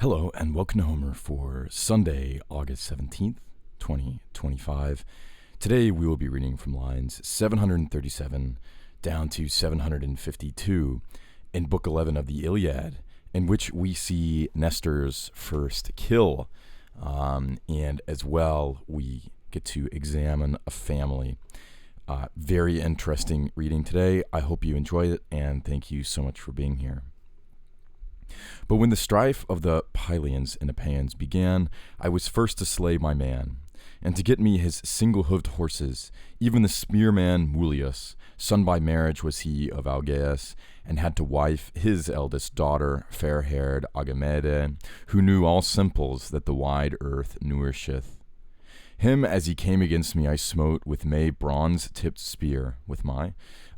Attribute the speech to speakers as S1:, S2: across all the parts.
S1: Hello and welcome to Homer for Sunday, August 17th, 2025. Today we will be reading from lines 737 down to 752 in Book 11 of the Iliad, in which we see Nestor's first kill, and as well we get to examine a family. Very interesting reading today. I hope you enjoyed it, and thank you so much for being here. But when the strife of the Pylians and Epeans began, I was first to slay my man, and to get me his single-hoofed horses, even the spearman Mulius, son by marriage was he of Algaeus, and had to wife his eldest daughter, fair-haired Agamede, who knew all simples that the wide earth nourisheth. Him as he came against me I smote with my bronze-tipped spear,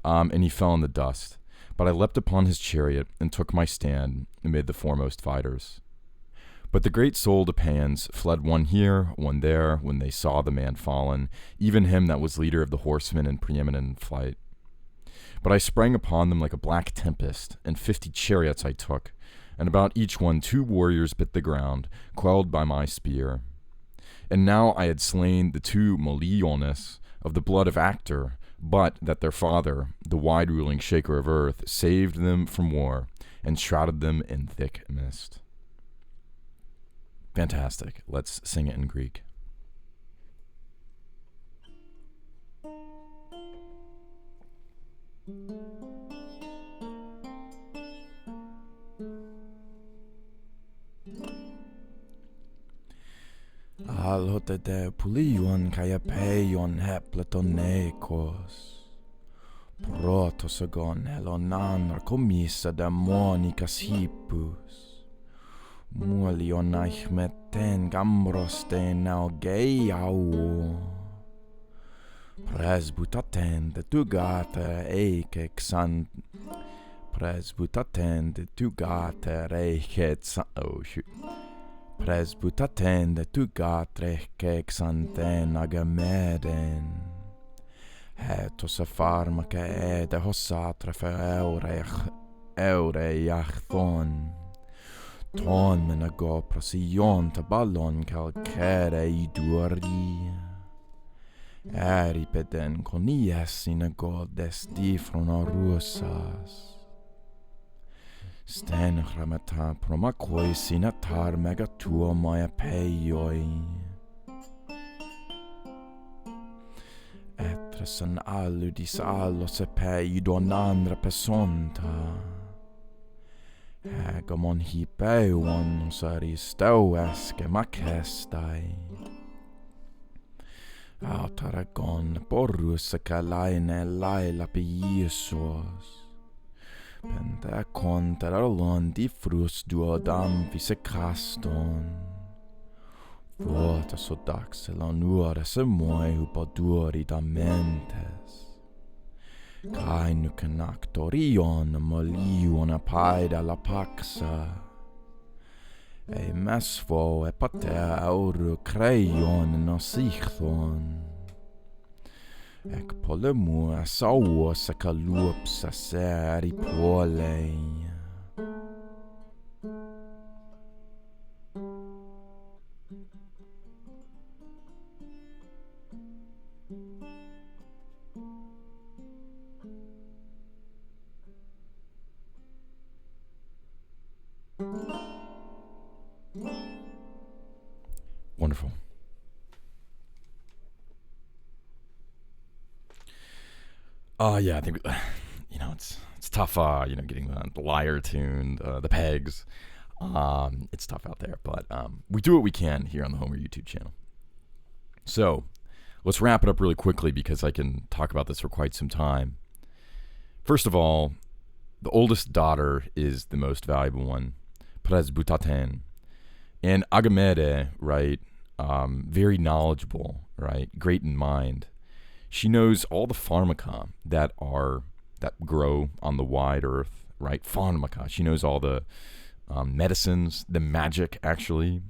S1: and he fell in the dust. But I leapt upon his chariot and took my stand amid the foremost fighters. But the great-souled Epeans fled one here, one there, when they saw the man fallen, even him that was leader of the horsemen and preeminent in flight. But I sprang upon them like a black tempest, and 50 chariots I took, and about each one 2 warriors bit the ground, quelled by my spear. And now I had slain the 2 Moliones of the blood of Actor, but that their father, the wide-ruling shaker of earth, saved them from war and shrouded them in thick mist. Fantastic. Let's sing it in Greek. Alotete pulion kai apeion hepletonekos. Protosagon helonan comissa damonicas hippus. Mulion aichmeten gamrosten augeiau. Presbutaten de tugate eikexan. Presbutaten de tugate reikexan. Oh shoot. Presbutaten de tugatre kexanten agameden. Hetos a pharmaca ed hossatra fe eureiachthon. Ton men a go prosion ta ballon calcere iduri. Eripeden conies in a god destifron rusas. Sten chramata promakoi sinatar megatuo moia peioi. Etres an alludis allos epei donandra pesonta. Hegamon hipeuon osaristoeske makestai. Autaragon porus calaine laila peisos. Penta conteralon di frus duodam visecaston. Vota sodaxelon ures moi upoduri damentes. Kai nucanactorion molion apaida la paxa. E mesfo e pater auru creion nosichthon. Ec polemu asauos a calups a seri polei. Wonderful. Yeah, I think it's tough. Getting the lyre tuned, the pegs. It's tough out there, but we do what we can here on the Homer YouTube channel. So let's wrap it up really quickly because I can talk about this for quite some time. First of all, the oldest daughter is the most valuable one, Presbutaten, and Agamede, right? Very knowledgeable, right? Great in mind. She knows all the pharmaca that grow on the wide earth, right? Pharmaca. She knows all the medicines, the magic, actually.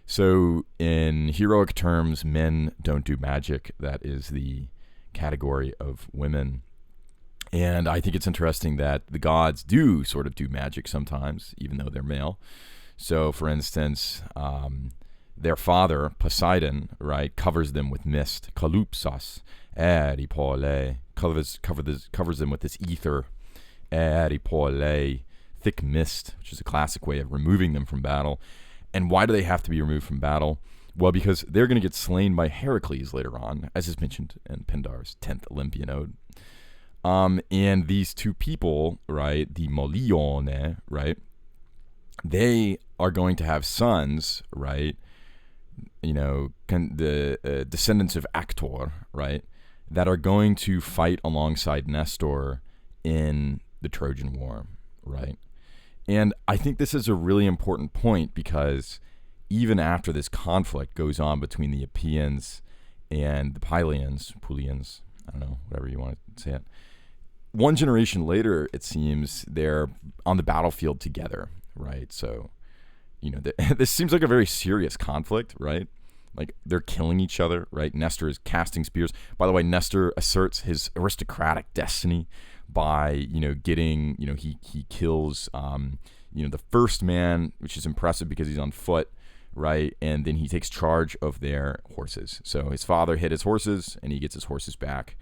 S1: So in heroic terms, men don't do magic. That is the category of women. And I think it's interesting that the gods do sort of do magic sometimes, even though they're male. So, for instance, their father, Poseidon, right, covers them with mist, kalypsos, eripole, covers them with this ether, eripole, thick mist, which is a classic way of removing them from battle. And why do they have to be removed from battle? Well, because they're going to get slain by Heracles later on, as is mentioned in Pindar's 10th Olympian ode. And these two people, right, the Molione, right, they are going to have sons, right, the descendants of Actor, right, that are going to fight alongside Nestor in the Trojan War, right? And I think this is a really important point because even after this conflict goes on between the Epeans and the Pylians, I don't know, whatever you want to say it, one generation later, it seems they're on the battlefield together, right? So, this seems like a very serious conflict, right? Like they're killing each other, right? Nestor is casting spears. By the way, Nestor asserts his aristocratic destiny by, getting, he kills, the first man, which is impressive because he's on foot, right? And then he takes charge of their horses. So his father hit his horses and he gets his horses back.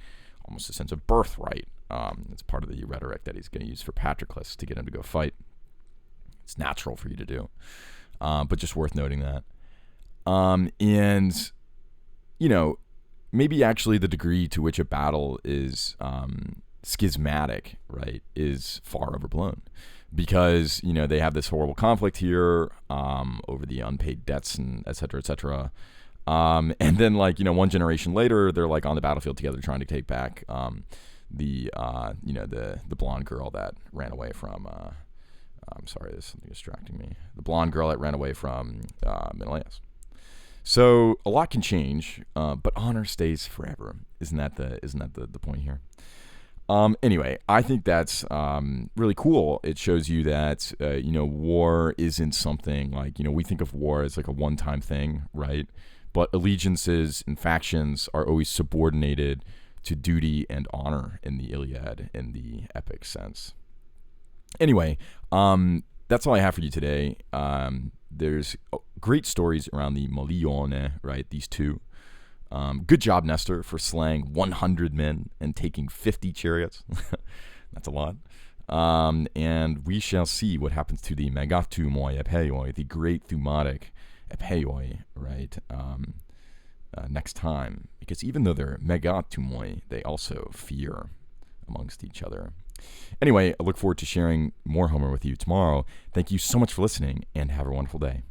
S1: Almost a sense of birthright. It's part of the rhetoric that he's going to use for Patroclus to get him to go fight. It's natural for you to do, but just worth noting that. And, maybe actually the degree to which a battle is schismatic, right, is far overblown. Because, they have this horrible conflict here over the unpaid debts and et cetera, et cetera. And then, one generation later, they're on the battlefield together trying to take back the blonde girl that ran away from. I'm sorry, there's something distracting me. The blonde girl that ran away from Menelaus. So a lot can change, but honor stays forever. Isn't that the point here? Anyway, I think that's really cool. It shows you that war isn't something we think of war as a one-time thing, right? But allegiances and factions are always subordinated to duty and honor in the Iliad in the epic sense. Anyway, that's all I have for you today. There's great stories around the Molione, right? These two. Good job, Nestor, for slaying 100 men and taking 50 chariots. That's a lot. And we shall see what happens to the Megathumoi Epeioi, the great thumatic Epeioi, right, next time. Because even though they're Megathumoi, they also fear amongst each other. Anyway, I look forward to sharing more Homer with you tomorrow. Thank you so much for listening, and have a wonderful day.